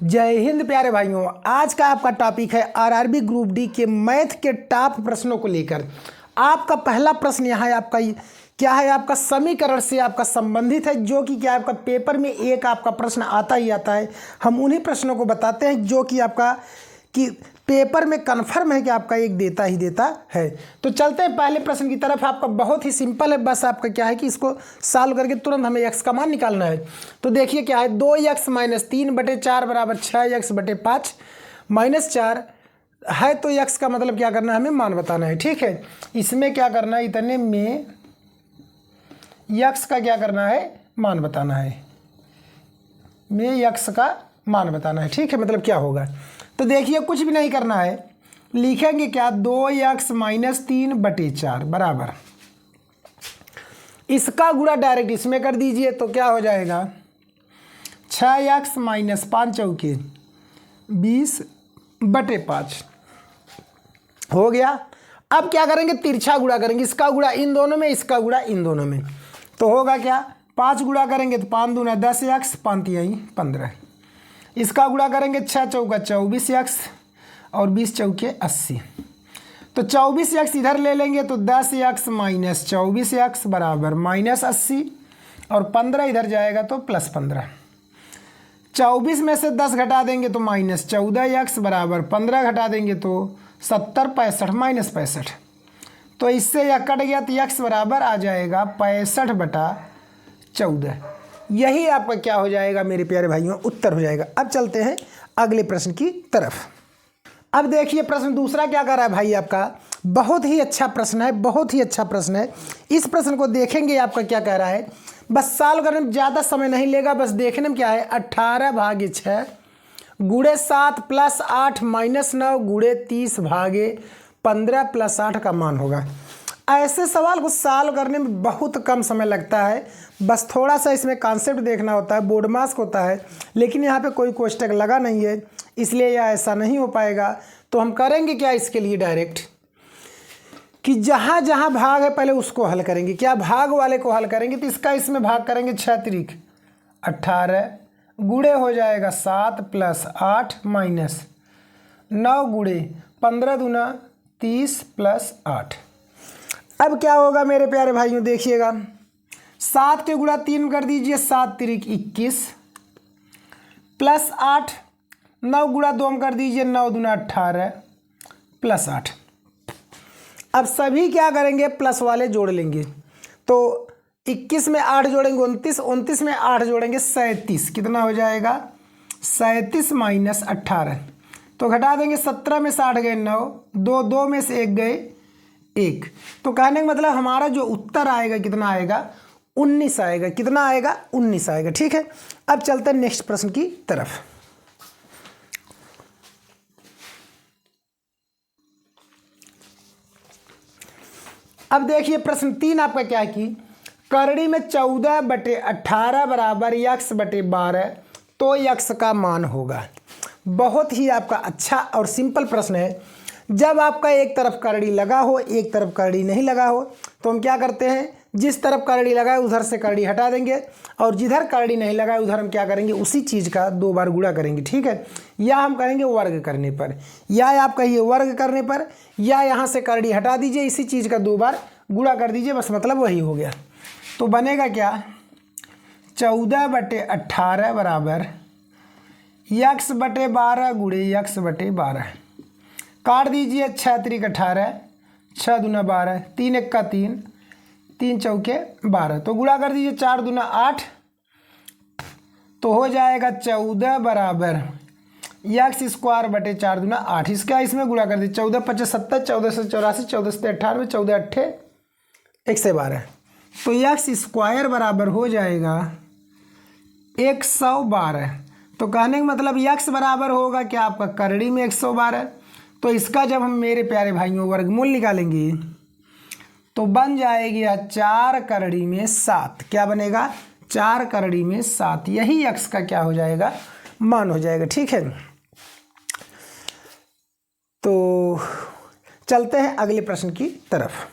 जय हिंद प्यारे भाइयों। आज का आपका टॉपिक है आरआरबी ग्रुप डी के मैथ के टॉप प्रश्नों को लेकर। आपका पहला प्रश्न यहाँ है आपका क्या है, आपका समीकरण से आपका संबंधित है, जो कि क्या आपका पेपर में एक आपका प्रश्न आता ही आता है। हम उन्हीं प्रश्नों को बताते हैं जो कि आपका कि पेपर में कन्फर्म है कि आपका एक देता ही देता है। तो चलते हैं पहले प्रश्न की तरफ। आपका बहुत ही सिंपल है, बस आपका क्या है कि इसको सॉल्व करके तुरंत हमें एक्स का मान निकालना है। तो देखिए क्या है, 2x - 3/4 बराबर 6x/5 -4 है। तो x का मतलब क्या करना है, हमें मान बताना है। ठीक है, इसमें क्या करना है, इतने में x का क्या करना है, मान बताना है। में x का मान बताना है। ठीक है, मतलब क्या होगा, तो देखिए कुछ भी नहीं करना है, लिखेंगे क्या, 2x - 3/4 बराबर इसका गुणा डायरेक्ट इसमें कर दीजिए। तो क्या हो जाएगा, 6x - 5 चौके 20/5 हो गया। अब क्या करेंगे, तिरछा गुणा करेंगे, इसका गुणा इन दोनों में, इसका गुणा इन दोनों में। तो होगा क्या, 5 गुणा करेंगे तो 5 दूना 10x, 5 तिहाई 15। इसका गुणा करेंगे 6 चौका 24x और 20 चौके 80। तो 24x इधर ले लेंगे तो 10x - 24x बराबर -80 और 15 इधर जाएगा तो +15। 24 में से 10 घटा देंगे तो -14x बराबर 15 घटा देंगे तो 70, 65 -65। तो इससे यह कट गया तो x बराबर आ जाएगा 65/14। यही आपका क्या हो जाएगा मेरे प्यारे भाइयों, उत्तर हो जाएगा। अब चलते हैं अगले प्रश्न की तरफ। अब देखिए प्रश्न दूसरा क्या कर रहा है भाई, आपका बहुत ही अच्छा प्रश्न है, बहुत ही अच्छा प्रश्न है। इस प्रश्न को देखेंगे आपका क्या कह रहा है, बस सॉल्व करने में ज़्यादा समय नहीं लेगा, बस देखने में क्या है, 18/6 × 7 + 8 - 9 × 30/15 + 8 का मान होगा। ऐसे सवाल को सॉल्व करने में बहुत कम समय लगता है, बस थोड़ा सा इसमें कॉन्सेप्ट देखना होता है, बोर्ड मास्क होता है, लेकिन यहाँ पे कोई कोष्टक लगा नहीं है, इसलिए यह ऐसा नहीं हो पाएगा। तो हम करेंगे क्या इसके लिए, डायरेक्ट कि जहाँ जहाँ भाग है पहले उसको हल करेंगे। क्या, भाग वाले को हल करेंगे। तो इसका इसमें भाग करेंगे 6 तिरिक 18 गुणे हो जाएगा 7 + 8 - 9 गुणे 15 दूना 30 + 8। अब क्या होगा मेरे प्यारे भाइयों, देखिएगा 7 के गुणा 3 कर दीजिए, 7 तिरिक 21 + 8, 9 गुणा 2 कर दीजिए, 9 दूना 18 + 8। अब सभी क्या करेंगे, प्लस वाले जोड़ लेंगे। तो 21 में 8 जोड़ेंगे 29, 29 में 8 जोड़ेंगे 37, कितना हो जाएगा 37 - 18। तो घटा देंगे, 17 में से 8 गए 9, 2 में से 1 गए 1। तो कहने का मतलब हमारा जो उत्तर आएगा कितना आएगा, 19 आएगा। कितना आएगा, 19 आएगा। ठीक है, अब चलते हैं नेक्स्ट प्रश्न की तरफ। अब देखिए प्रश्न 3 आपका क्या है कि करड़ी में 14/18 बराबर x/12 तो x का मान होगा। बहुत ही आपका अच्छा और सिंपल प्रश्न है। जब आपका एक तरफ करड़ी लगा हो, एक तरफ करड़ी नहीं लगा हो, तो हम क्या करते हैं, जिस तरफ करड़ी लगा है उधर से करड़ी हटा देंगे, और जिधर करड़ी नहीं लगा है उधर हम क्या करेंगे, उसी चीज़ का 2 बार गुणा करेंगे। ठीक है, या हम करेंगे वर्ग करने पर, या आप कहिए वर्ग करने पर, या यहाँ से करड़ी हटा दीजिए, इसी चीज़ का 2 बार गुणा कर दीजिए, बस मतलब वही हो गया। तो बनेगा क्या, 14/18 बराबर x/12 गुणे x/12। काट दीजिए, 6 तिरिक 18, 6 दूना 12, 3 1 का 3, 3 चौके 12। तो गुणा कर दीजिए, 4 दूना 8, तो हो जाएगा 14 बराबर x²/4 दूना 8। इसका इसमें गुणा कर दीजिए, 14 × 5 = 70, 14 से 84, 14 से 98, 14 8 112। तो x² बराबर हो जाएगा 112। तो कहने का मतलब x बराबर होगा क्या, आपका करड़ी में 112। तो इसका जब हम मेरे प्यारे भाइयों वर्गमूल निकालेंगे तो बन जाएगी 4 करड़ी में 7। क्या बनेगा, 4 करड़ी में 7। यही x का क्या हो जाएगा, मान हो जाएगा। ठीक है, तो चलते हैं अगले प्रश्न की तरफ।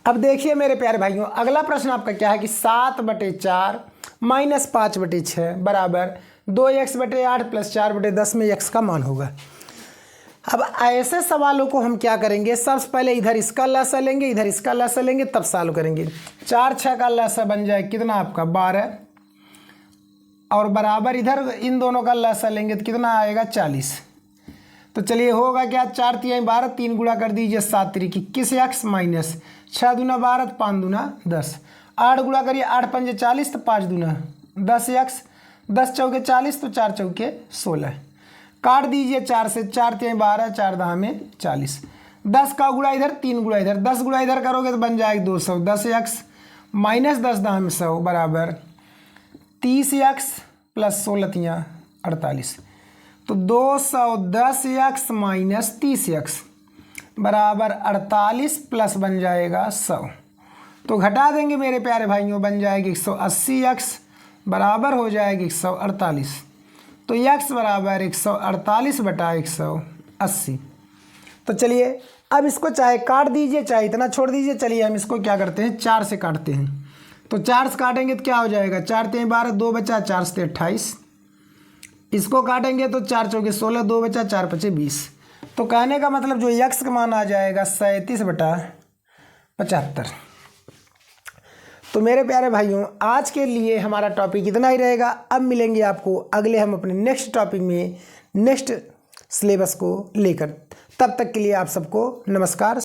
अब देखिए मेरे प्यारे भाइयों, अगला प्रश्न आपका क्या है कि 7/4 - 5/6 बराबर 2x/8 + 4/10 में x का मान होगा। अब ऐसे सवालों को हम क्या करेंगे, सबसे पहले इधर इसका लसा लेंगे, इधर इसका लसा लेंगे, तब सॉल्व करेंगे। 4 6 का लसा बन जाए कितना आपका 12, और बराबर इधर इन दोनों का लसा लेंगे तो कितना आएगा 40। तो चलिए होगा क्या, 4 3 12, 3 गुणा कर दीजिए 7 3 21 x माइनस 6 दूना 12, 5 दूना 10, 8 गुणा करिए 8 5 40, तो 5 दूना 10 x, 10 चौके 40, तो 4 चौके 16। काट दीजिए 4 से, 4 3 12, 4 10 में 40, 10 का गुणा इधर, 3 गुणा इधर, 10 गुणा इधर करोगे तो बन जाएगा 200, 10 x माइनस 10 10 में 100 बराबर 30 x प्लस 16 3 48, तो 210 x माइनस 30 x बराबर 48 प्लस बन जाएगा 100। तो घटा देंगे मेरे प्यारे भाइयों, बन जाएगी 180 x बराबर हो जाएगी 148। तो x बराबर 148/180। तो चलिए अब इसको चाहे काट दीजिए चाहे इतना छोड़ दीजिए। चलिए हम इसको क्या करते हैं, 4 से काटते हैं। तो 4 से काटेंगे तो क्या हो जाएगा, 4 3 12, 2 बचा, 4 से 28। इसको काटेंगे तो 4 चौके 16, 2 बचा, 4 5 20। तो कहने का मतलब जो x का मान आ जाएगा 37/75। तो मेरे प्यारे भाइयों, आज के लिए हमारा टॉपिक इतना ही रहेगा। अब मिलेंगे आपको अगले हम अपने नेक्स्ट टॉपिक में नेक्स्ट सिलेबस को लेकर। तब तक के लिए आप सबको नमस्कार।